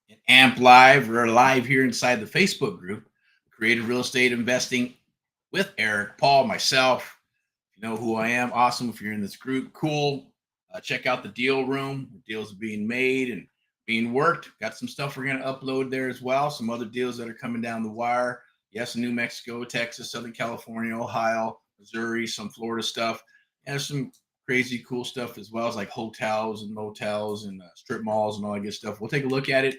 and Amp Live. We're live here inside the Facebook group, Creative Real Estate Investing with Eric, Paul, myself. If you know who I am, awesome. If you're in this group, cool. Check out the deal room. The deals are being made and being worked. Got some stuff we're going to upload there as well. Some other deals that are coming down the wire. Yes, New Mexico, Texas, Southern California, Ohio, Missouri, some Florida stuff, and some crazy cool stuff as well as like hotels and motels and strip malls and all that good stuff. We'll take a look at it.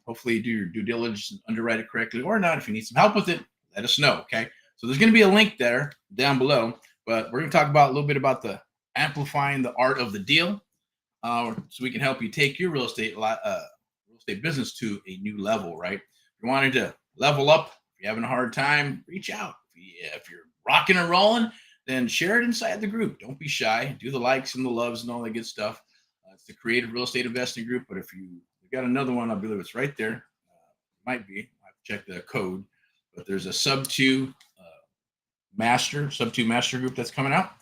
Hopefully, do your due diligence and underwrite it correctly, or not. If you need some help with it, let us know. Okay. So there's going to be a link there down below, but we're going to talk about a little bit about the amplifying the art of the deal, so we can help you take your real estate business to a new level. Right? If you wanted to level up, if you're having a hard time, reach out. If you're rocking and rolling, then share it inside the group. Don't be shy. Do the likes and the loves and all that good stuff. It's the Creative Real Estate Investing Group. But if you got another one, I believe it's right there. Might be. I have to check the code. But there's a sub 2 master group that's coming out.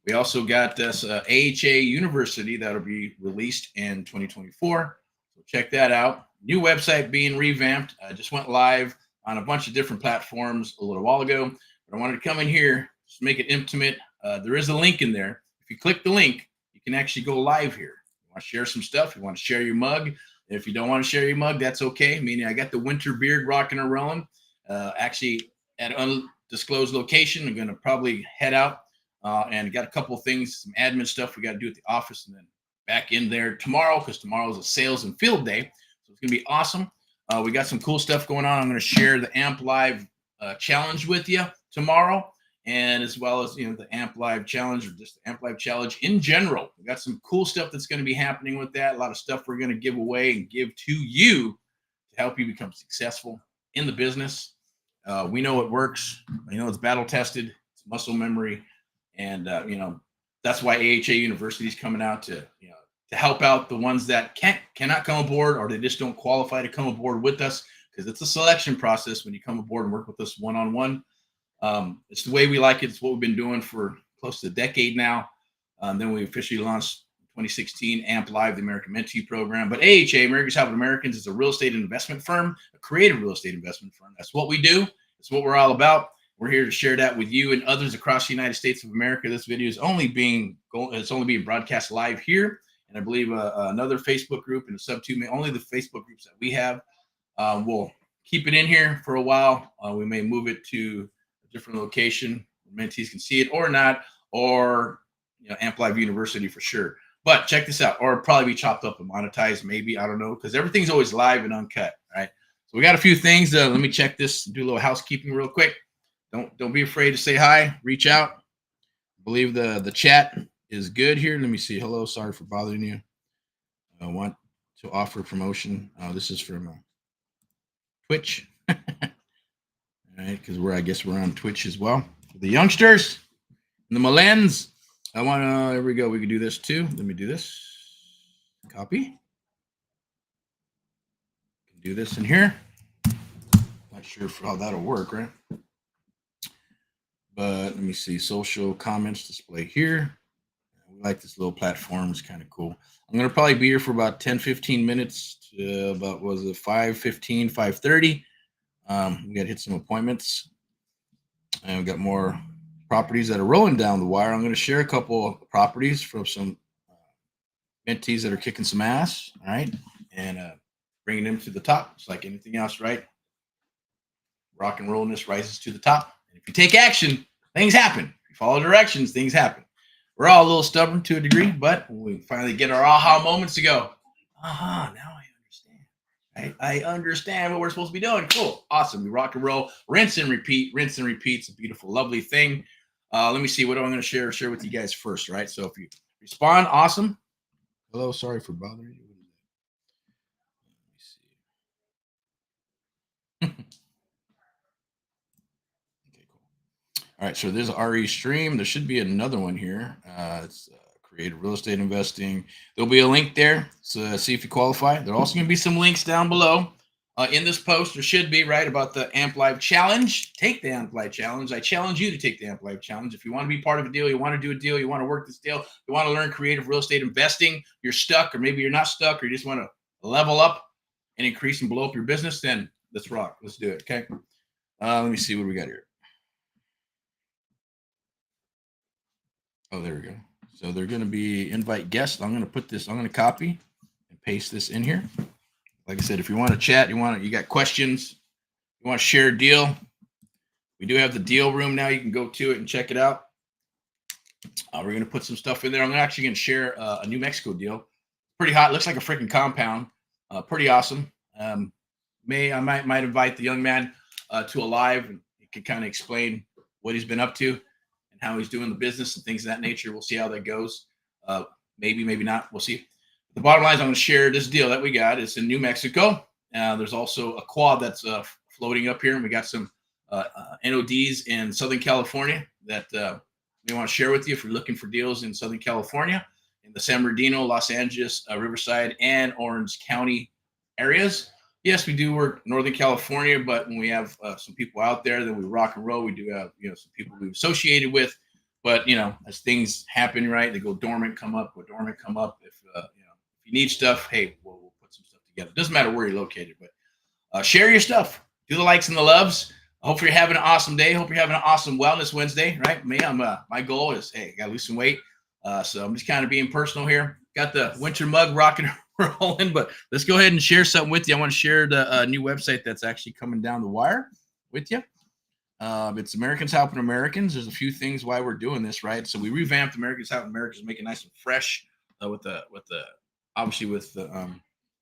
We also got this AHA University that'll be released in 2024. So check that out. New website being revamped. I just went live on a bunch of different platforms a little while ago, but I wanted to come in here, just make it intimate. There is a link in there. If you click the link, you can actually go live here. You want to share some stuff? You want to share your mug? If you don't want to share your mug, that's okay. Meaning I got the winter beard rocking and rolling. Actually, at an undisclosed location, I'm going to probably head out and got a couple of things, some admin stuff we got to do at the office, and then back in there tomorrow because tomorrow is a sales and field day. So it's going to be awesome. We got some cool stuff going on. I'm going to share the Amp Live challenge with you tomorrow, and as well as the Amp Live challenge or just the Amp Live challenge in general. We got some cool stuff that's going to be happening with that. A lot of stuff we're going to give away and give to you to help you become successful in the business. We know it works. It's battle tested. It's muscle memory, and that's why AHA University is coming out to help out the ones that cannot come aboard, or they just don't qualify to come aboard with us, because it's a selection process when you come aboard and work with us one-on-one. It's the way we like it. It's what we've been doing for close to a decade now. Then we officially launched in 2016 AMP Live, the American Mentee Program. But AHA, America's Helping Americans, is a real estate investment firm, a creative real estate investment firm. That's what we do. That's what we're all about. We're here to share that with you and others across the United States of America. This video is only being broadcast live here, and I believe another Facebook group and a sub 2, only the Facebook groups that we have. We'll keep it in here for a while. We may move it to a different location where mentees can see it or not, or Amp Live University for sure. But check this out, or it'll probably be chopped up and monetized, maybe, I don't know, because everything's always live and uncut. Right? So we got a few things. Let me check this, do a little housekeeping real quick. Don't be afraid to say hi. Reach out. I believe the chat is good here. Let me see. Hello, sorry for bothering you. I want to offer promotion. This is from Twitch. All right, because I guess we're on Twitch as well. For the youngsters and the millennials, I want to. There we go. We can do this too. Let me do this. Copy. Can do this in here. Not sure how that'll work, right? But let me see. Social comments display here. We like this little platform. It's kind of cool. I'm going to probably be here for about 10-15 minutes to about, 5:15, 5:30. We got to hit some appointments. And we got more properties that are rolling down the wire. I'm going to share a couple of properties from some mentees that are kicking some ass. All right. And bringing them to the top. It's like anything else, right? Rock and rollness rises to the top. And if you take action, things happen. If you follow directions, things happen. We're all a little stubborn to a degree, but when we finally get our aha moments to go, now I understand. Right? I understand what we're supposed to be doing. Cool. Awesome. We rock and roll. Rinse and repeat. Rinse and repeat. It's a beautiful, lovely thing. Let me see. What am I going to share with you guys first, right? So if you respond, awesome. Hello. Sorry for bothering you. Let me see. All right, so there's RE Stream. There should be another one here. It's Creative Real Estate Investing. There'll be a link there. So see if you qualify. There'll also going to be some links down below in this post. There should be, right, about the Amp Live Challenge. Take the Amp Live Challenge. I challenge you to take the Amp Live Challenge. If you want to be part of a deal, you want to do a deal, you want to work this deal, you want to learn creative real estate investing, you're stuck, or maybe you're not stuck, or you just want to level up, and increase and blow up your business, then let's rock. Let's do it. Okay. Let me see what we got here. Oh, there we go. So they're going to be invite guests. I'm going to put this, I'm going to copy and paste this in here. Like I said, if you want to chat, you got questions, you want to share a deal, we do have the deal room now. You can go to it and check it out. We're going to put some stuff in there. I'm actually going to share a New Mexico deal. Pretty hot. Looks like a freaking compound. Pretty awesome. I might invite the young man to a live, and he can kind of explain what he's been up to and how he's doing the business and things of that nature. We'll see how that goes. Maybe not. We'll see. The bottom line is I'm going to share this deal that we got. It's in New Mexico. There's also a quad that's floating up here, and we got some NODs in Southern California that we want to share with you if you're looking for deals in Southern California, in the San Bernardino, Los Angeles, Riverside, and Orange County areas. Yes, we do work Northern California, but when we have some people out there that we rock and roll, we do have some people we've associated with. But as things happen, right, they go dormant, come up, If you need stuff, hey, we'll put some stuff together. Doesn't matter where you're located, but share your stuff. Do the likes and the loves. I hope you're having an awesome day. Hope you're having an awesome Wellness Wednesday, right? Me, my goal is, hey, I got to lose some weight. So I'm just kind of being personal here. Got the winter mug rocking and rolling, but let's go ahead and share something with you. I want to share the new website that's actually coming down the wire with you. It's Americans Helping Americans. There's a few things why we're doing this, right? So we revamped Americans Helping Americans, make it nice and fresh with the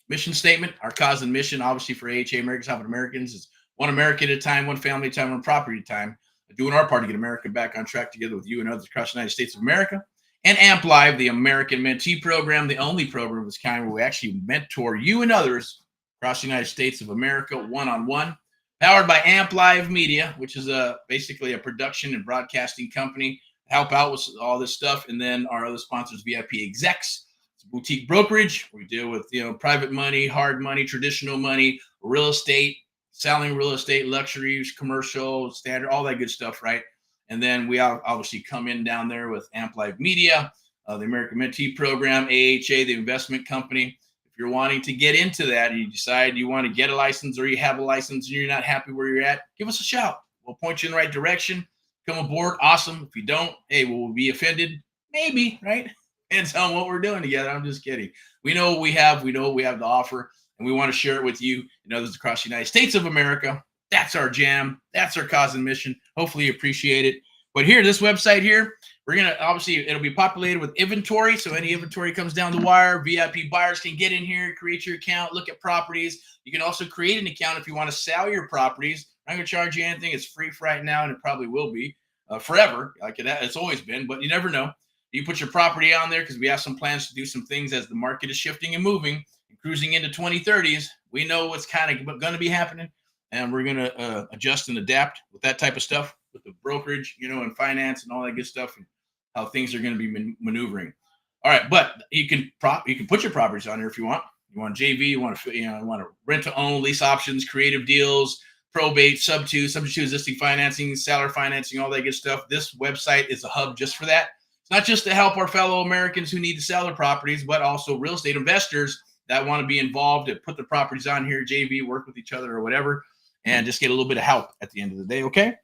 mission statement. Our cause and mission, obviously, for AHA Americans Helping Americans is one America at a time, one family at a time, one property at a time. Doing our part to get America back on track together with you and others across the United States of America. And AMP Live, the American Mentee Program, the only program of its kind where we actually mentor you and others across the United States of America one-on-one. Powered by AMP Live Media, which is basically a production and broadcasting company to help out with all this stuff. And then our other sponsors, VIP Execs, it's a boutique brokerage. We deal with private money, hard money, traditional money, real estate, selling real estate, luxuries, commercial, standard, all that good stuff, right? And then we obviously come in down there with AMP Live Media, the American Mentee Program, AHA, the investment company. If you're wanting to get into that and you decide you want to get a license or you have a license and you're not happy where you're at, give us a shout. We'll point you in the right direction. Come aboard. Awesome. If you don't, hey, we'll be offended. Maybe, right? Depends on what we're doing together. I'm just kidding. We know what we have. We know what we have to offer, and we want to share it with you and others across the United States of America. That's our jam. That's our cause and mission. Hopefully you appreciate it. But here, this website here, we're going to, obviously, it'll be populated with inventory. So any inventory comes down the wire. VIP buyers can get in here, create your account, look at properties. You can also create an account if you want to sell your properties. I'm not going to charge you anything. It's free for right now, and it probably will be forever, like it's always been, but you never know. You put your property on there because we have some plans to do some things as the market is shifting and moving and cruising into 2030s. We know what's kind of going to be happening, and we're going to adjust and adapt with that type of stuff, with the brokerage, and finance and all that good stuff, and how things are going to be maneuvering. All right, but you can put your properties on here if you want. You want JV, you want to rent to own, lease options, creative deals, probate, subject to existing financing, seller financing, all that good stuff. This website is a hub just for that. It's not just to help our fellow Americans who need to sell their properties, but also real estate investors that want to be involved and put the properties on here, JV, work with each other or whatever, and just get a little bit of help at the end of the day, okay?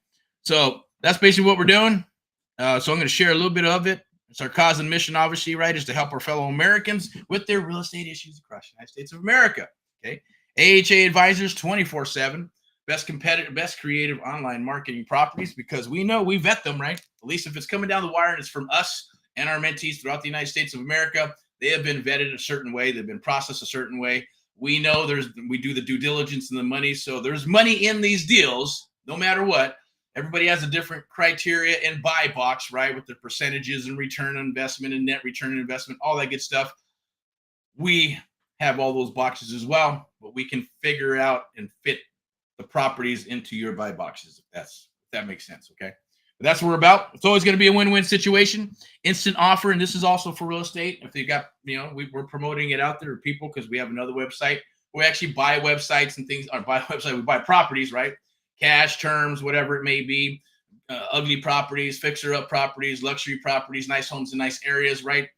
So that's basically what we're doing. So I'm going to share a little bit of it. It's our cause and mission, obviously, right, is to help our fellow Americans with their real estate issues across the United States of America, okay? AHA Advisors 24/7. Best creative online marketing properties, because we know we vet them, right? At least if it's coming down the wire and it's from us and our mentees throughout the United States of America, they have been vetted a certain way. They've been processed a certain way. We know we do the due diligence and the money. So there's money in these deals, no matter what. Everybody has a different criteria and buy box, right? With the percentages and return on investment and net return on investment, all that good stuff. We have all those boxes as well, but we can figure out and fit the properties into your buy boxes, if that makes sense, okay? But that's what we're about. It's always going to be a win-win situation. Instant offer, and this is also for real estate. If they got, we're promoting it out there to people because we have another website. We actually buy websites and things. We buy properties, right? Cash, terms, whatever it may be. Ugly properties, fixer-up properties, luxury properties, nice homes in nice areas, right?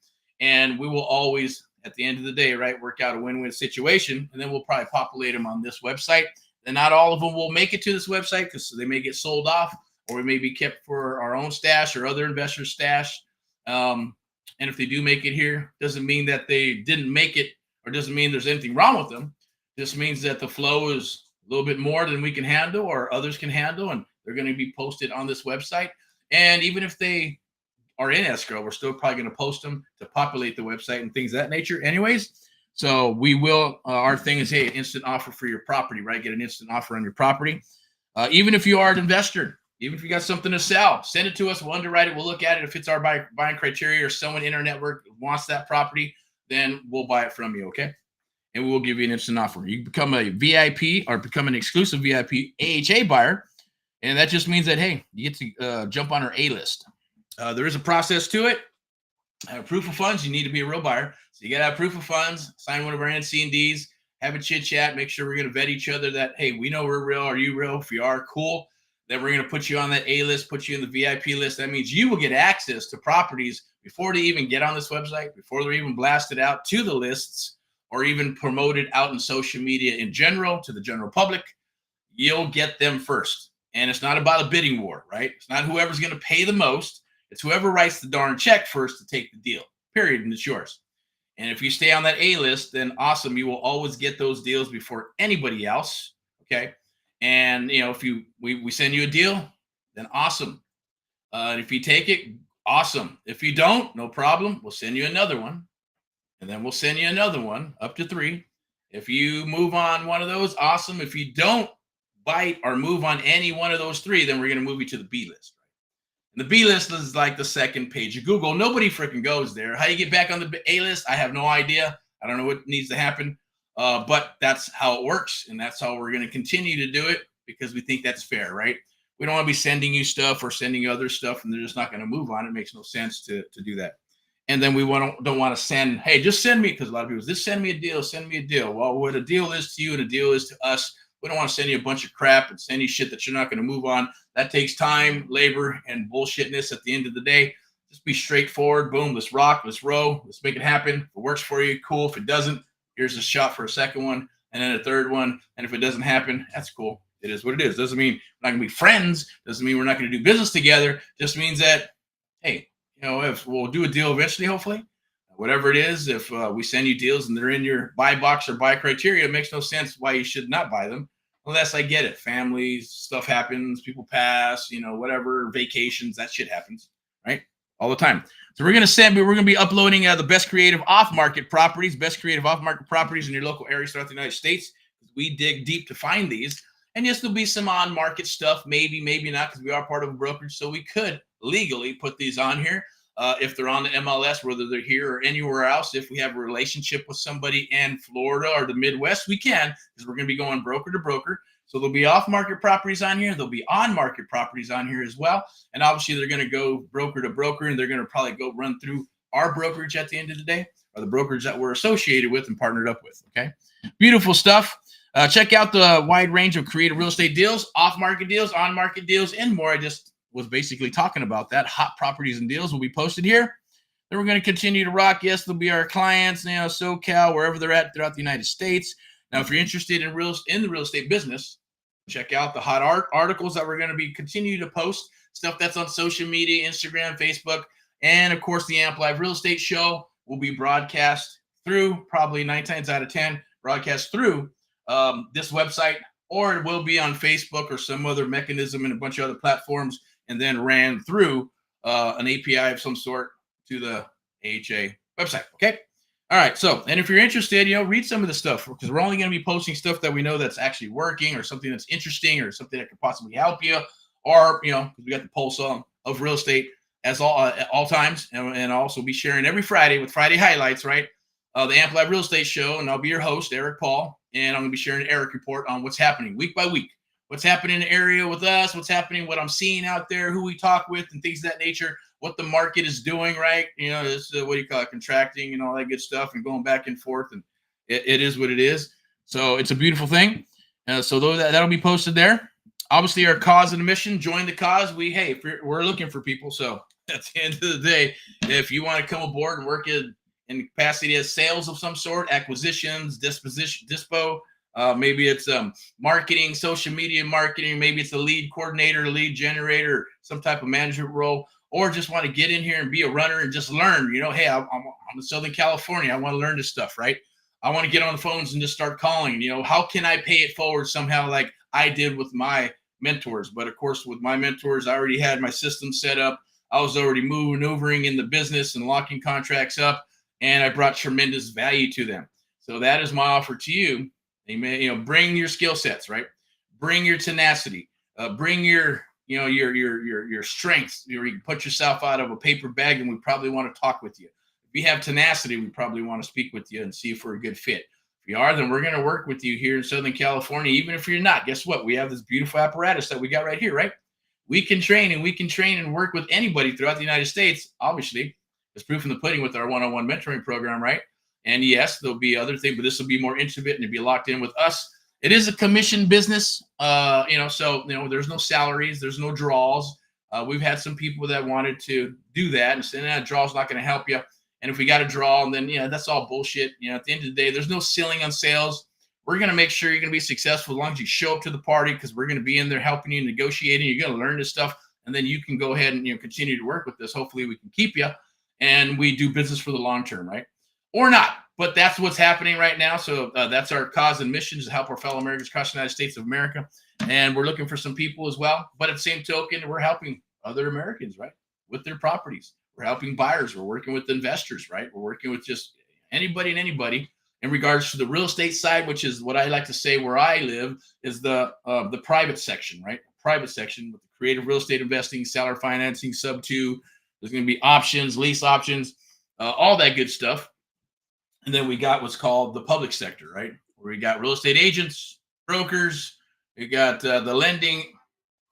And we will always at the end of the day, right, work out a win-win situation, and then we'll probably populate them on this website. And not all of them will make it to this website because they may get sold off, or we may be kept for our own stash or other investors' stash. And if they do make it here, doesn't mean that they didn't make it, or doesn't mean there's anything wrong with them. Just means that the flow is a little bit more than we can handle or others can handle, and they're going to be posted on this website. And even if they are in escrow, we're still probably going to post them to populate the website and things of that nature anyways. So we will, our thing is, hey, instant offer for your property, right? Get an instant offer on your property. Even if you are an investor, even if you got something to sell, send it to us. We'll underwrite it. We'll look at it. If it's our buying criteria or someone in our network wants that property, then we'll buy it from you, okay? And we will give you an instant offer. You become a VIP or become an exclusive VIP AHA buyer, and that just means that, hey, you get to jump on our A list. There is a process to it. Proof of funds, you need to be a real buyer. So you got to have proof of funds, sign one of our NC&Ds, have a chit chat, make sure we're going to vet each other that, hey, we know we're real. Are you real? If you are, cool. Then we're going to put you on that A list, put you in the VIP list. That means you will get access to properties before they even get on this website, before they're even blasted out to the lists or even promoted out in social media in general to the general public. You'll get them first. And it's not about a bidding war, right? It's not whoever's going to pay the most. It's whoever writes the darn check first to take the deal, period, and it's yours. And if you stay on that A list, then awesome. You will always get those deals before anybody else, okay? And, you know, if we send you a deal, then awesome. If you take it, awesome. If you don't, no problem. We'll send you another one. And then we'll send you another one, up to 3. If you move on one of those, awesome. If you don't bite or move on any one of those 3, then we're going to move you to the B list. And the B list is like the second page of Google. Nobody freaking goes there. How you get back on the A list, I have no idea. I don't know what needs to happen. But that's how it works. And that's how we're going to continue to do it because we think that's fair, right? We don't want to be sending you stuff or sending you other stuff and they're just not going to move on. It makes no sense to do that. And then we don't want to send, hey, just send me, because a lot of people, just send me a deal, send me a deal. Well, what a deal is to you and a deal is to us. We don't want to send you a bunch of crap and send you shit that you're not going to move on. That takes time, labor, and bullshitness at the end of the day. Just be straightforward. Boom, let's rock, let's roll, let's make it happen. If it works for you, cool. If it doesn't, here's a shot for a second one and then a third one. And if it doesn't happen, that's cool. It is what it is. Doesn't mean we're not going to be friends. Doesn't mean we're not going to do business together. Just means that, hey, you know, if we'll do a deal eventually, hopefully, whatever it is, if we send you deals and they're in your buy box or buy criteria, it makes no sense why you should not buy them. Unless I get it. Families, stuff happens, people pass, you know, whatever, vacations, that shit happens, right? All the time. So we're going to be uploading the best creative off-market properties in your local areas throughout the United States. We dig deep to find these. And yes, there'll be some on-market stuff, maybe not, because we are part of a brokerage. So we could legally put these on here if they're on the MLS, whether they're here or anywhere else. If we have a relationship with somebody in Florida or the Midwest, we can, because we're going to be going broker to broker. So there'll be off-market properties on here. There'll be on-market properties on here as well. And obviously, they're going to go broker to broker, and they're going to probably go run through our brokerage at the end of the day, or the brokerage that we're associated with and partnered up with, okay? Beautiful stuff. Check out the wide range of creative real estate deals, off-market deals, on-market deals, and more. I just was basically talking about that. Hot properties and deals will be posted here. Then we're going to continue to rock. Yes, they'll be our clients, you know, SoCal, wherever they're at throughout the United States. Now, if you're interested in the real estate business, check out the hot articles that we're going to be continue to post, stuff that's on social media, Instagram, Facebook, and of course, the Amp Live Real Estate Show will be broadcast through, probably 9 times out of 10, broadcast through this website, or it will be on Facebook or some other mechanism and a bunch of other platforms, and then ran through an API of some sort to the AHA website. Okay. All right. So, and if you're interested, you know, read some of the stuff, because we're only going to be posting stuff that we know that's actually working, or something that's interesting, or something that could possibly help you, or, you know, we got the pulse of real estate as all times, and I'll also be sharing every Friday with Friday highlights, right? The Amp Live Real Estate Show, and I'll be your host, Erick Paul, and I'm going to be sharing an Erick report on what's happening week by week. What's happening in the area with us, what's happening, what I'm seeing out there, who we talk with, and things of that nature, what the market is doing, right? You know, this what do you call it, contracting and all that good stuff, and going back and forth, and it is what it is. So it's a beautiful thing. So that'll be posted there. Obviously, our cause and mission, join the cause. We're looking for people. So at the end of the day, if you want to come aboard and work in in the capacity as sales of some sort, acquisitions, dispo. Maybe it's marketing, social media marketing. Maybe it's a lead coordinator, lead generator, some type of management role, or just want to get in here and be a runner and just learn. Hey, I'm in Southern California. I want to learn this stuff, right? I want to get on the phones and just start calling. How can I pay it forward somehow, like I did with my mentors? But of course, with my mentors, I already had my system set up. I was already maneuvering in the business and locking contracts up, and I brought tremendous value to them. So that is my offer to you. Amen. Bring your skill sets, right? Bring your tenacity. Bring your strengths. You can put yourself out of a paper bag, and we probably want to talk with you. If you have tenacity, we probably want to speak with you and see if we're a good fit. If you are, then we're going to work with you here in Southern California. Even if you're not, guess what? We have this beautiful apparatus that we got right here, right? We can train and work with anybody throughout the United States. Obviously, there's proof in the pudding with our one-on-one mentoring program, right? And yes, there'll be other things, but this will be more intimate and to be locked in with us. It is a commission business, so there's no salaries, there's no draws. We've had some people that wanted to do that and saying that draw's not going to help you. And if we got a draw, then that's all bullshit. At the end of the day, there's no ceiling on sales. We're going to make sure you're going to be successful as long as you show up to the party, because we're going to be in there helping you, negotiating. You're going to learn this stuff, and then you can go ahead and continue to work with us. Hopefully, we can keep you, and we do business for the long term, right? Or not, but that's what's happening right now. So that's our cause and mission, is to help our fellow Americans across the United States of America. And we're looking for some people as well. But at the same token, we're helping other Americans, right, with their properties. We're helping buyers. We're working with investors, right? We're working with just anybody and anybody. In regards to the real estate side, which is what I like to say where I live, is the private section, right? Private section with the creative real estate investing, seller financing, sub 2. There's going to be options, lease options, all that good stuff. And then we got what's called the public sector, right? Where we got real estate agents, brokers, we got the lending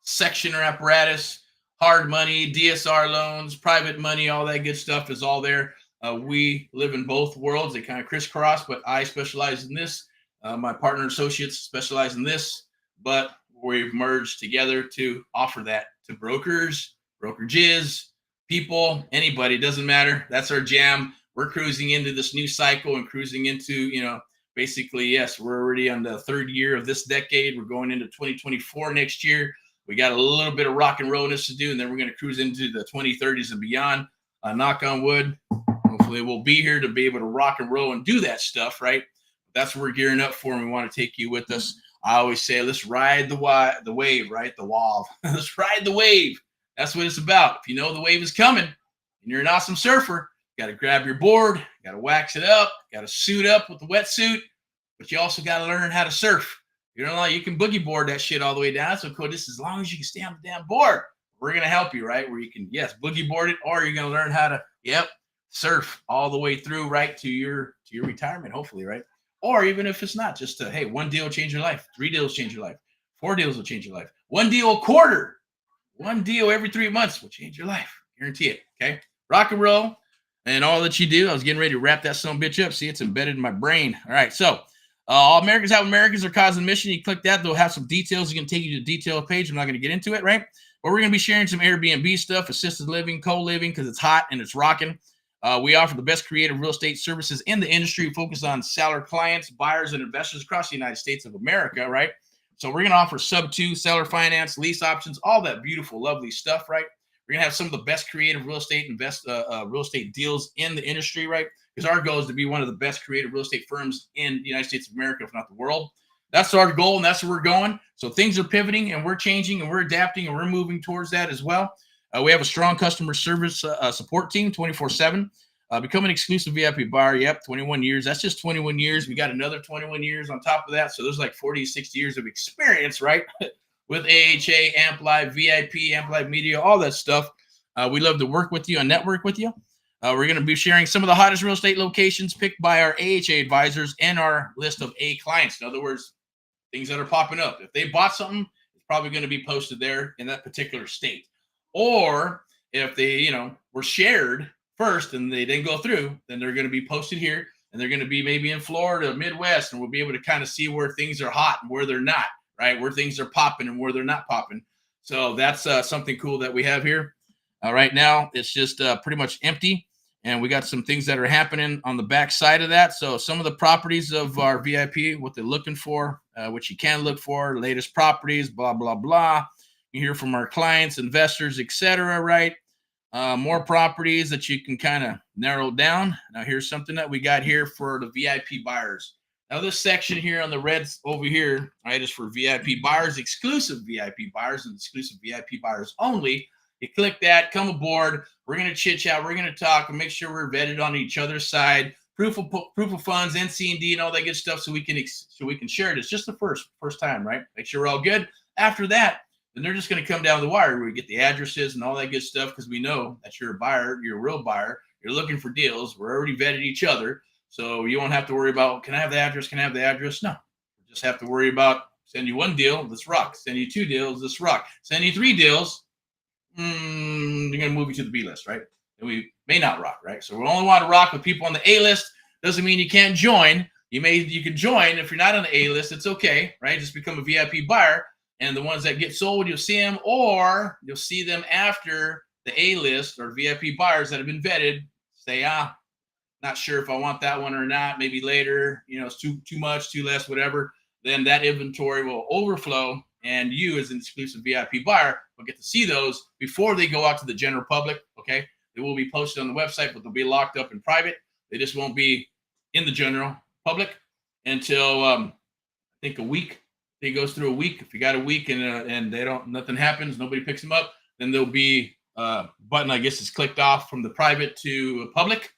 section or apparatus, hard money, DSR loans, private money, all that good stuff is all there. We live in both worlds. They kind of crisscross, but I specialize in this. My partner and associates specialize in this, but we've merged together to offer that to brokers, brokerages, people, anybody, doesn't matter. That's our jam. We're cruising into this new cycle and cruising into, basically, yes, we're already on the third year of this decade. We're going into 2024 next year. We got a little bit of rock and rollness to do, and then we're going to cruise into the 2030s and beyond. Knock on wood. Hopefully we'll be here to be able to rock and roll and do that stuff, right? That's what we're gearing up for, and we want to take you with us. I always say, let's ride the wave, right? The wave. Let's ride the wave. That's what it's about. If you know the wave is coming and you're an awesome surfer, got to grab your board, got to wax it up, got to suit up with the wetsuit, but you also got to learn how to surf. You can boogie board that shit all the way down. So cool. Just as long as you can stay on the damn board, we're going to help you, right? Where you can, yes, boogie board it, or you're going to learn how to, surf all the way through, right, to your retirement, hopefully, right? Or even if it's not, just hey, one deal will change your life. 3 deals change your life. 4 deals will change your life. 1 deal a quarter. 1 deal every 3 months will change your life. Guarantee it, okay? Rock and roll. And all that you do, I was getting ready to wrap that son of a bitch up. See, it's embedded in my brain. All right, so all Americans have Americans, are cause and mission. You click that, they'll have some details. It's going to take you to the detail page. I'm not going to get into it, right? But we're going to be sharing some Airbnb stuff, assisted living, co-living, because it's hot and it's rocking. We offer the best creative real estate services in the industry, focused on seller clients, buyers, and investors across the United States of America, right? So we're going to offer sub 2, seller finance, lease options, all that beautiful, lovely stuff, right? We're gonna have some of the best creative real estate real estate deals in the industry, right? Because our goal is to be one of the best creative real estate firms in the United States of America, if not the world. That's our goal, and that's where we're going. So things are pivoting, and we're changing, and we're adapting, and we're moving towards that as well. We have a strong customer service support team, 24/7. Become an exclusive VIP buyer. Yep, 21 years. That's just 21 years. We got another 21 years on top of that. So there's like 40, 60 years of experience, right? With AHA, Amplive, VIP, Amplive Media, all that stuff. We love to work with you and network with you. We're going to be sharing some of the hottest real estate locations picked by our AHA advisors and our list of A clients. In other words, things that are popping up. If they bought something, it's probably going to be posted there in that particular state. Or if they, were shared first and they didn't go through, then they're going to be posted here, and they're going to be maybe in Florida, Midwest, and we'll be able to kind of see where things are hot and where they're not. Right, where things are popping and where they're not popping. So that's something cool that we have here. Right now, it's just pretty much empty. And we got some things that are happening on the back side of that. So some of the properties of our VIP, what they're looking for, what you can look for, latest properties, blah, blah, blah. You hear from our clients, investors, etc. Right? More properties that you can kind of narrow down. Now, here's something that we got here for the VIP buyers. Now, this section here on the reds over here, right, is for VIP buyers, exclusive VIP buyers, and exclusive VIP buyers only. You click that, come aboard. We're going to chit chat. We're going to talk and make sure we're vetted on each other's side. Proof of funds, NC&D, and all that good stuff, so we can share it. It's just the first time, right? Make sure we're all good. After that, then they're just going to come down the wire where we get the addresses and all that good stuff, because we know that you're a buyer, you're a real buyer, you're looking for deals. We're already vetted each other, so you won't have to worry about, can I have the address? Can I have the address? No, you just have to worry about, send you one deal, let's rock. Send you two deals, let's rock. Send you three deals, they're going to move you to the B list, right? And we may not rock, right? So we only want to rock with people on the A list. Doesn't mean you can't join. You can join if you're not on the A list. It's okay, right? Just become a VIP buyer. And the ones that get sold, you'll see them, or you'll see them after the A list or VIP buyers that have been vetted. Say, not sure if I want that one or not. Maybe later, it's too much, too less, whatever. Then that inventory will overflow, and you, as an exclusive VIP buyer, will get to see those before they go out to the general public. Okay, they will be posted on the website, but they'll be locked up in private. They just won't be in the general public until I think a week. It goes through a week. If you got a week and nothing happens, nobody picks them up, then there'll be a button, I guess, is clicked off from the private to public,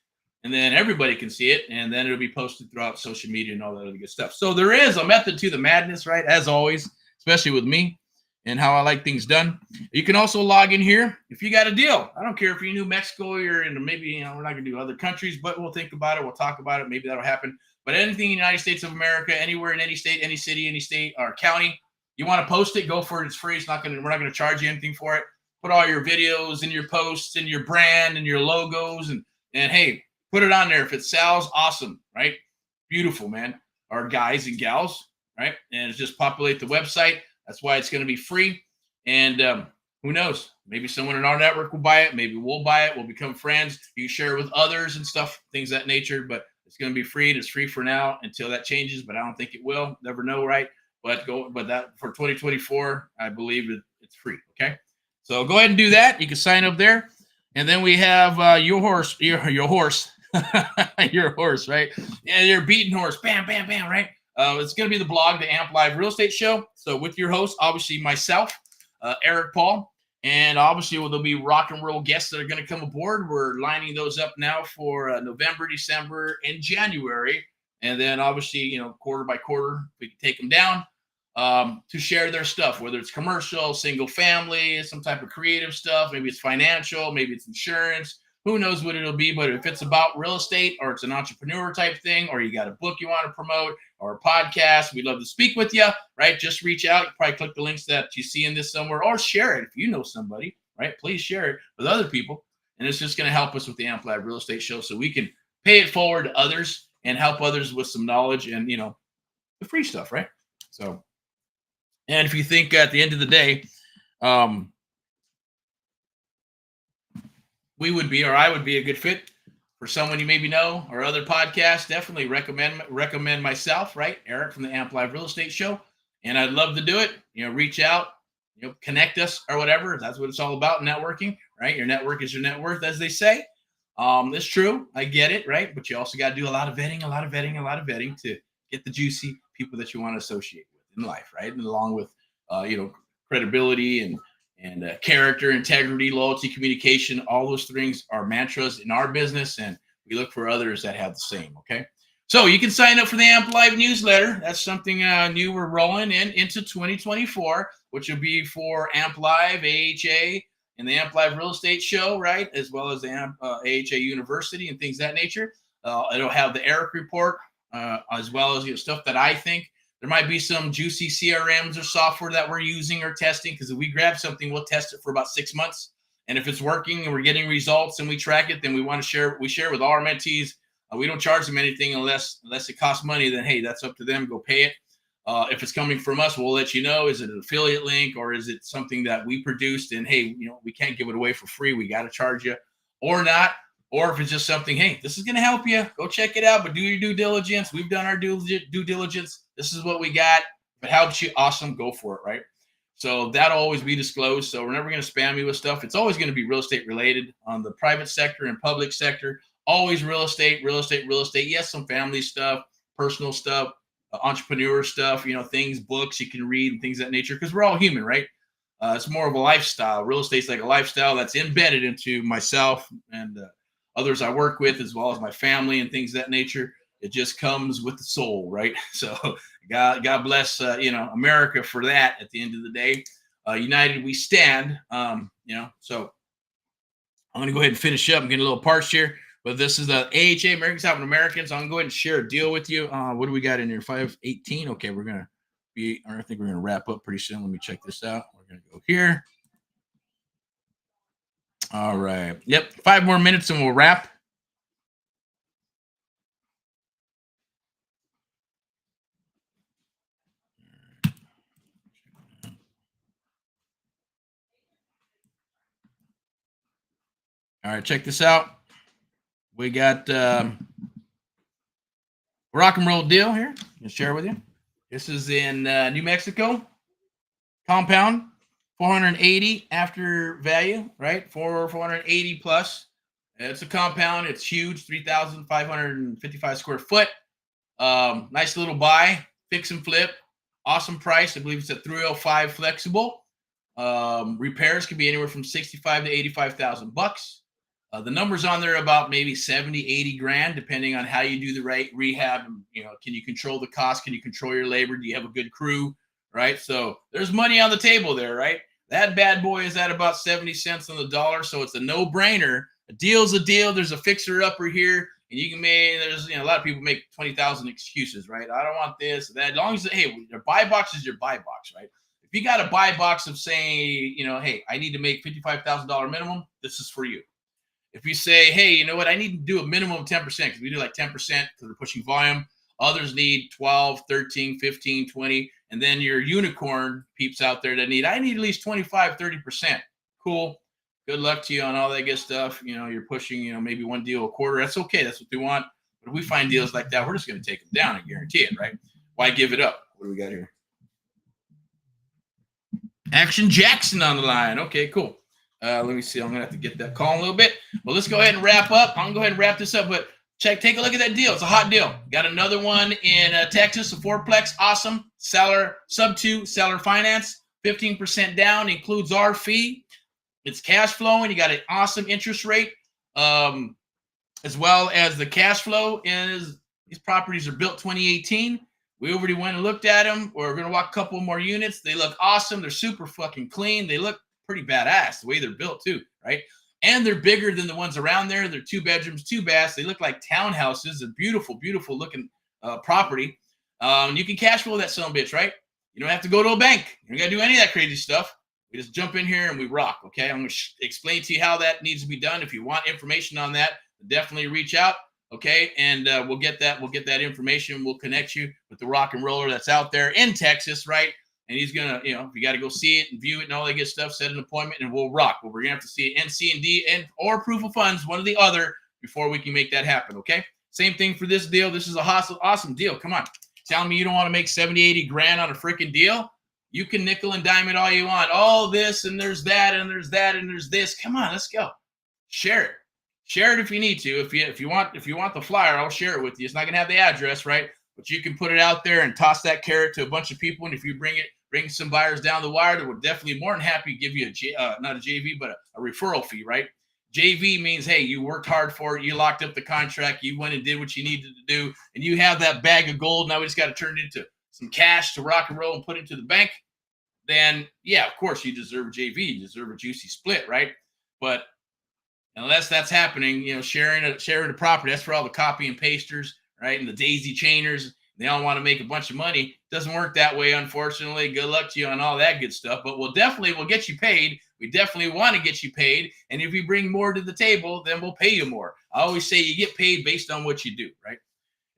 and then everybody can see it, and then it'll be posted throughout social media and all that other good stuff. So there is a method to the madness, right? As always, especially with me and how I like things done. You can also log in here if you got a deal. I don't care if you're in New Mexico or you're in, maybe, we're not going to do other countries, but we'll think about it. We'll talk about it. Maybe that'll happen. But anything in the United States of America, anywhere in any state, any city, any state or county, you want to post it, go for it. It's free. We're not going to charge you anything for it. Put all your videos and your posts and your brand and your logos and hey, put it on there. If it sells, awesome, right? Beautiful, man. Our guys and gals, right? And it's just populate the website. That's why it's going to be free. And who knows? Maybe someone in our network will buy it. Maybe we'll buy it. We'll become friends. You share it with others and stuff, things of that nature. But it's going to be free. It's free for now until that changes, but I don't think it will. Never know, right? But that for 2024, I believe it's free. Okay, so go ahead and do that. You can sign up there, and then we have your horse, your horse, your horse, right? Yeah, your beating horse. Bam, bam, bam, right? It's going to be the blog, the Amp Live Real Estate Show. So with your host, obviously myself, Erick Paul. And obviously, there'll be rock and roll guests that are going to come aboard. We're lining those up now for November, December, and January. And then obviously, quarter by quarter, we can take them down to share their stuff, whether it's commercial, single family, some type of creative stuff. Maybe it's financial, maybe it's insurance. Who knows what it'll be, but if it's about real estate or it's an entrepreneur type thing, or you got a book you want to promote or a podcast, we'd love to speak with you, right? Just reach out. You probably click the links that you see in this somewhere, or share it. If you know somebody, right? Please share it with other people. And it's just going to help us with the Amp Live Real Estate Show so we can pay it forward to others and help others with some knowledge and, the free stuff, right? So, and if you think at the end of the day, I would be a good fit for someone you maybe know or other podcasts, definitely recommend myself, right? Erick from the Amp Live Real Estate Show. And I'd love to do it. Reach out, connect us or whatever. That's what it's all about, networking, right? Your network is your net worth, as they say. It's true. I get it, right? But you also got to do a lot of vetting to get the juicy people that you want to associate with in life, right? And along with, credibility and character, integrity, loyalty, communication, all those things are mantras in our business, and we look for others that have the same, okay? So you can sign up for the Amp Live newsletter. That's something new we're rolling into 2024, which will be for Amp Live, AHA, and the Amp Live Real Estate Show, right? As well as the AHA University and things of that nature. It'll have the Erick report, as well as stuff that I think. There might be some juicy CRMs or software that we're using or testing, because if we grab something, we'll test it for about 6 months. And if it's working and we're getting results and we track it, then we want to share. We share with all our mentees. We don't charge them anything unless it costs money. Then, hey, that's up to them. Go pay it. If it's coming from us, we'll let you know. Is it an affiliate link, or is it something that we produced? And hey, we can't give it away for free. We got to charge you or not. Or if it's just something, hey, this is going to help you, go check it out, but do your due diligence. We've done our due diligence. This is what we got. If it helps you, awesome, go for it, right? So that'll always be disclosed. So we're never going to spam you with stuff. It's always going to be real estate related on the private sector and public sector. Always real estate, real estate, real estate. Yes, some family stuff, personal stuff, entrepreneur stuff, things, books you can read and things of that nature, because we're all human, right? It's more of a lifestyle. Real estate's like a lifestyle that's embedded into myself and others I work with, as well as my family and things of that nature. It just comes with the soul, right? So God bless, America for that at the end of the day. United we stand, so I'm going to go ahead and finish up and get a little parched here. But this is the AHA, Americans Helping Americans. I'm going to go ahead and share a deal with you. What do we got in here? 518. Okay, I think we're going to wrap up pretty soon. Let me check this out. We're going to go here. All right. Yep. 5 more minutes and we'll wrap. All right. Check this out. We got rock and roll deal here. I'll share with you. This is in New Mexico. Compound. 480 after value, right? 480 plus. It's a compound. It's huge, 3,555 square foot. Nice little buy, fix and flip. Awesome price. I believe it's a 305 flexible. Repairs can be anywhere from 65 to 85,000 bucks. The numbers on there are about maybe 70, 80 grand, depending on how you do the right rehab. Can you control the cost? Can you control your labor? Do you have a good crew? Right? So there's money on the table there, right? That bad boy is at about 70 cents on the dollar. So it's a no-brainer. A deal's a deal. There's a fixer-upper here. And you can make, a lot of people make 20,000 excuses, right? I don't want this, that. As long as, hey, your buy box is your buy box, right? If you got a buy box of saying, hey, I need to make $55,000 minimum, this is for you. If you say, hey, you know what, I need to do a minimum of 10%, because we do like 10% because we're pushing volume. Others need 12, 13, 15, 20. And then your unicorn peeps out there that I need at least 25, 30%. Cool. Good luck to you on all that good stuff. You're pushing, maybe one deal a quarter. That's okay. That's what they want. But if we find deals like that, we're just going to take them down. I guarantee it, right? Why give it up? What do we got here? Action Jackson on the line. Okay, cool. Let me see. I'm going to have to get that call in a little bit. Well, let's go ahead and wrap up. I'm going to go ahead and wrap this up. But take a look at that deal. It's a hot deal. Got another one in Texas, a fourplex. Awesome. Seller, sub-2, seller finance. 15% down, includes our fee. It's cash flowing. You got an awesome interest rate, as well as the cash flow is these properties are built 2018. We already went and looked at them. We're going to walk a couple more units. They look awesome. They're super fucking clean. They look pretty badass the way they're built too, right? And they're bigger than the ones around there. They're 2 bedrooms, 2 baths. They look like townhouses. They're beautiful, beautiful looking property. You can cash flow that son of a bitch, right? You don't have to go to a bank. You don't got to do any of that crazy stuff. We just jump in here and we rock, okay? I'm going to explain to you how that needs to be done. If you want information on that, definitely reach out, okay? And we'll get that information. We'll connect you with the rock and roller that's out there in Texas, right? And he's going to, if you got to go see it and view it and all that good stuff, set an appointment and we'll rock. But we're going to have to see NC&D or proof of funds, one or the other, before we can make that happen, okay? Same thing for this deal. This is a awesome deal. Come on. Telling me you don't want to make 70, 80 grand on a freaking deal? You can nickel and dime it all you want. All this and there's that and there's that and there's this. Come on, let's go. Share it. Share it if you need to. If you want the flyer, I'll share it with you. It's not gonna have the address, right? But you can put it out there and toss that carrot to a bunch of people. And if you bring some buyers down the wire, that we're definitely more than happy to give you not a JV, but a referral fee, right? JV means, hey, you worked hard for it. You locked up the contract. You went and did what you needed to do. And you have that bag of gold. Now we just got to turn it into some cash to rock and roll and put it to the bank. Then, yeah, of course, you deserve a JV. You deserve a juicy split, right? But unless that's happening, sharing the property, that's for all the copy and pasters, right? And the daisy chainers. They all want to make a bunch of money. It doesn't work that way, unfortunately. Good luck to you on all that good stuff. But we'll get you paid. We definitely want to get you paid. And if you bring more to the table, then we'll pay you more. I always say you get paid based on what you do, right?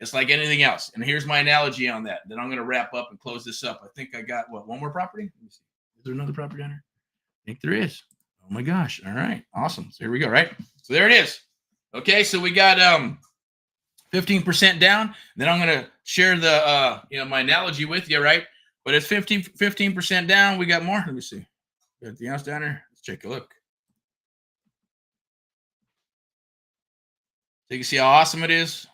It's like anything else. And here's my analogy on that. Then I'm going to wrap up and close this up. I think I got, one more property? Let me see. Is there another property on here? I think there is. Oh, my gosh. All right. Awesome. So here we go, right? So there it is. Okay, so we got 15% down. Then I'm gonna share the my analogy with you, right? But it's 15% down. We got more. Let me see. Got anything else down there? Let's take a look. So you can see how awesome it is.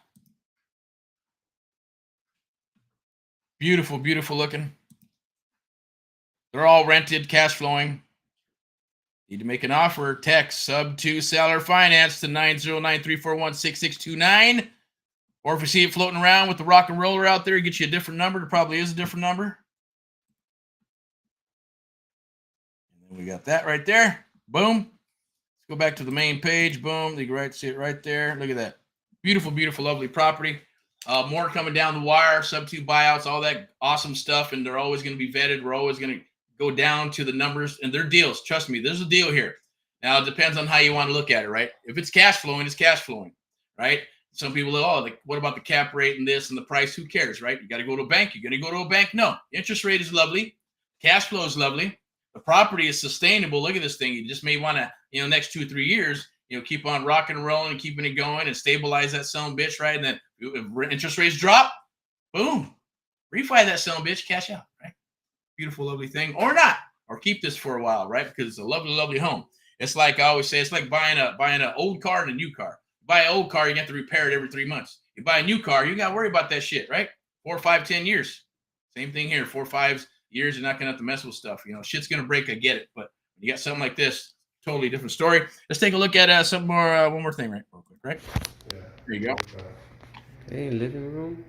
Beautiful, beautiful looking. They're all rented, cash flowing. Need to make an offer. Text sub to seller finance to 909-341-6629. Or if you see it floating around with the rock and roller out there, get you a different number. There probably is a different number. And then we got that right there. Boom. Let's go back to the main page. Boom. You can see it right there. Look at that. Beautiful, beautiful, lovely property. More coming down the wire, sub 2 buyouts, all that awesome stuff. And they're always going to be vetted. We're always going to go down to the numbers, and they're deals. Trust me, there's a deal here. Now, it depends on how you want to look at it, right? If it's cash flowing, it's cash flowing, right? Some people are, like, what about the cap rate and this and the price? Who cares, right? You got to go to a bank. You're going to go to a bank? No. Interest rate is lovely. Cash flow is lovely. The property is sustainable. Look at this thing. You just may want to, next 2 or 3 years, keep on rocking and rolling and keeping it going and stabilize that son bitch, right? And then if interest rates drop, boom, refi that son bitch, cash out, right? Beautiful, lovely thing, or not, or keep this for a while, right? Because it's a lovely, lovely home. It's like I always say, it's like buying an old car and a new car. You buy an old car, you have to repair it every 3 months. You buy a new car, you got to worry about that shit, right? 4, 5, 10 years. Same thing here. 4 or 5 years, you're not gonna have to mess with stuff. Shit's gonna break. I get it, but when you got something like this, totally different story. Let's take a look at some more. One more thing, right? Real quick, right? Yeah. There you go. Hey, living room.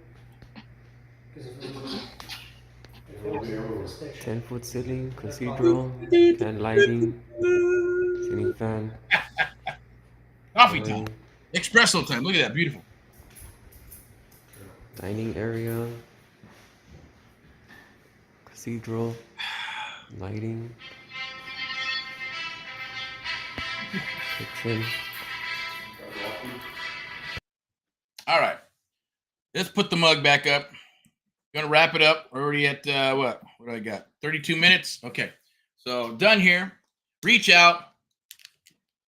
10-foot ceiling, cathedral, can lighting, ceiling fan. Coffee time, espresso time. Look at that, beautiful. Dining area, cathedral, lighting, kitchen. All right, let's put the mug back up. Gonna wrap it up. We're already at what do I got? 32 minutes. Okay, so done here. Reach out,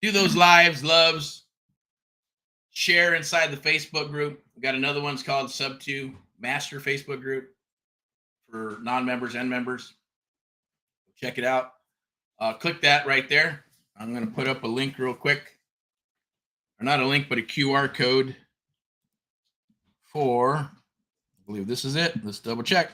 do those lives, loves, share inside the Facebook group. We got another one's called Sub 2 Master Facebook group for non-members and members. Check it out. Click that right there. I'm going to put up a link real quick. Or not a link, but a QR code for, I believe this is it. Let's double check.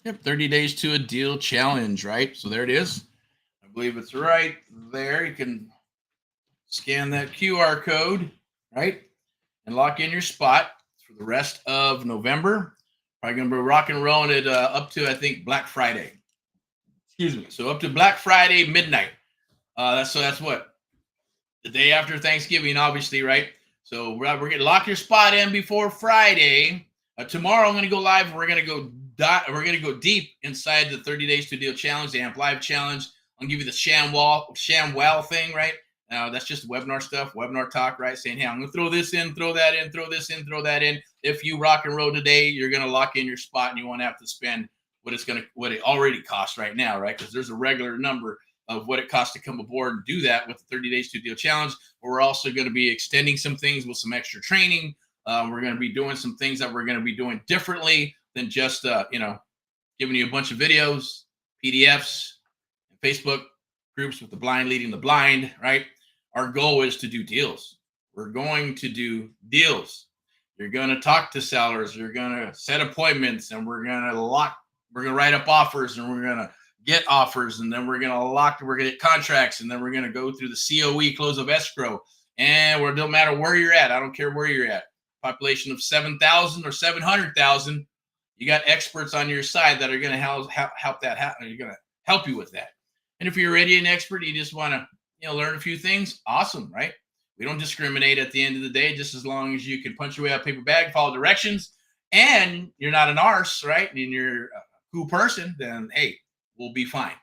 Yep, 30 days to a deal challenge, right? So there it is. I believe it's right there. You can scan that QR code, right? And lock in your spot for the rest of November. Probably going to be rock and rolling it up to, I think, Black Friday. Excuse me. So up to Black Friday midnight. That's what? The day after Thanksgiving, obviously, right? So we're going to lock your spot in before Friday. Tomorrow I'm going to go live. We're going to go deep inside the 30 days to deal challenge, the AMP Live challenge. I'll give you the ShamWow thing, right? That's just webinar stuff, webinar talk, right? Saying, hey, I'm going to throw this in, throw that in, throw this in, throw that in. If you rock and roll today, you're going to lock in your spot and you won't have to spend what it already costs right now, right? Because there's a regular number of what it costs to come aboard and do that with the 30 days to deal challenge. But we're also going to be extending some things with some extra training. We're going to be doing some things that we're going to be doing differently than just, giving you a bunch of videos, PDFs, and Facebook groups with the blind leading the blind, right? Our goal is to do deals. We're going to do deals. You're going to talk to sellers. You're going to set appointments, and we're going to write up offers, and we're going to get offers, and then we're going to get contracts, and then we're going to go through the COE, close of escrow. And it don't matter where you're at. I don't care where you're at. Population of 7,000 or 700,000. You got experts on your side that are going to help that happen. You're going to help you with that. And if you're already an expert, you just want to learn a few things, awesome, right? We don't discriminate at the end of the day, just as long as you can punch your way out of paper bag, follow directions, and you're not an arse, right? And you're a cool person, then hey, we'll be fine.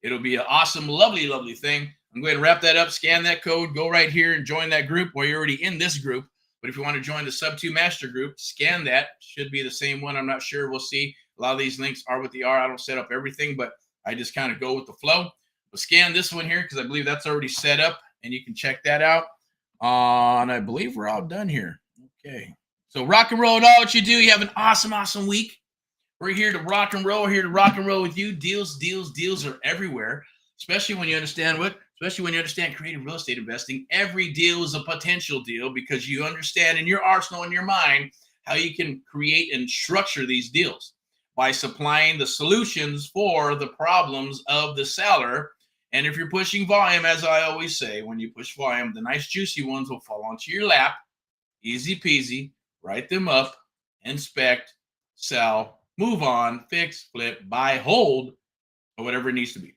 It'll be an awesome, lovely, lovely thing. I'm going to wrap that up, scan that code, go right here and join that group. Well, you're already in this group, but if you want to join the Sub 2 Master group, scan that. Should be the same one. I'm not sure. We'll see. A lot of these links are what they are. I don't set up everything, but I just kind of go with the flow. We'll scan this one here because I believe that's already set up, and you can check that out. And I believe we're all done here. Okay. So rock and roll at all what you do. You have an awesome, awesome week. We're here to rock and roll. We're here to rock and roll with you. Deals are everywhere, especially when you understand creative real estate investing. Every deal is a potential deal because you understand in your arsenal, in your mind, how you can create and structure these deals by supplying the solutions for the problems of the seller. And if you're pushing volume, as I always say, when you push volume, the nice juicy ones will fall onto your lap. Easy peasy. Write them up, inspect, sell, move on, fix, flip, buy, hold, or whatever it needs to be.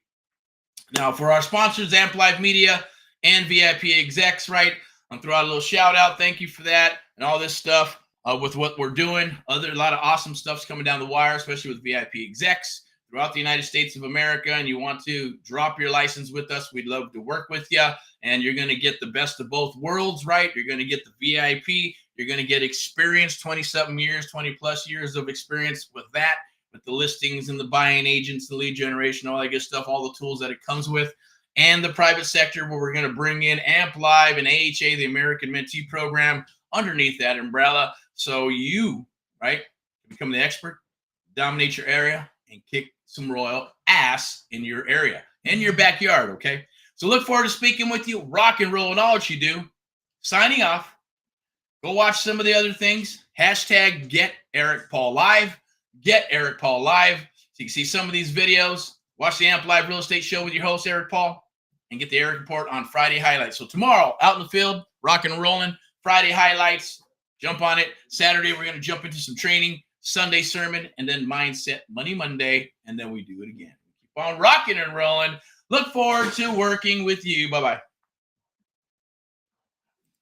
Now, for our sponsors, Amp Live Media and VIP Execs, right? I'll throw out a little shout out. Thank you for that and all this stuff with what we're doing. A lot of awesome stuff's coming down the wire, especially with VIP Execs throughout the United States of America. And you want to drop your license with us, we'd love to work with you. And you're going to get the best of both worlds, right? You're going to get the VIP. You're going to get experience, 20-something years, 20-plus years of experience with that, with the listings and the buying agents, the lead generation, all that good stuff, all the tools that it comes with. And the private sector, where we're going to bring in Amp Live and AHA, the American Mentee Program, underneath that umbrella. So you, right, become the expert, dominate your area, and kick some royal ass in your area, in your backyard, okay? So look forward to speaking with you. Rock and roll and all that you do. Signing off. Go watch some of the other things. Hashtag Get Erick Paul Live. Get Erick Paul Live. So you can see some of these videos. Watch the Amp Live Real Estate Show with your host, Erick Paul. And get the Erick Report on Friday highlights. So tomorrow, out in the field, rocking and rolling. Friday highlights. Jump on it. Saturday, we're going to jump into some training. Sunday sermon. And then Mindset Money Monday. And then we do it again. Keep on rocking and rolling. Look forward to working with you. Bye-bye.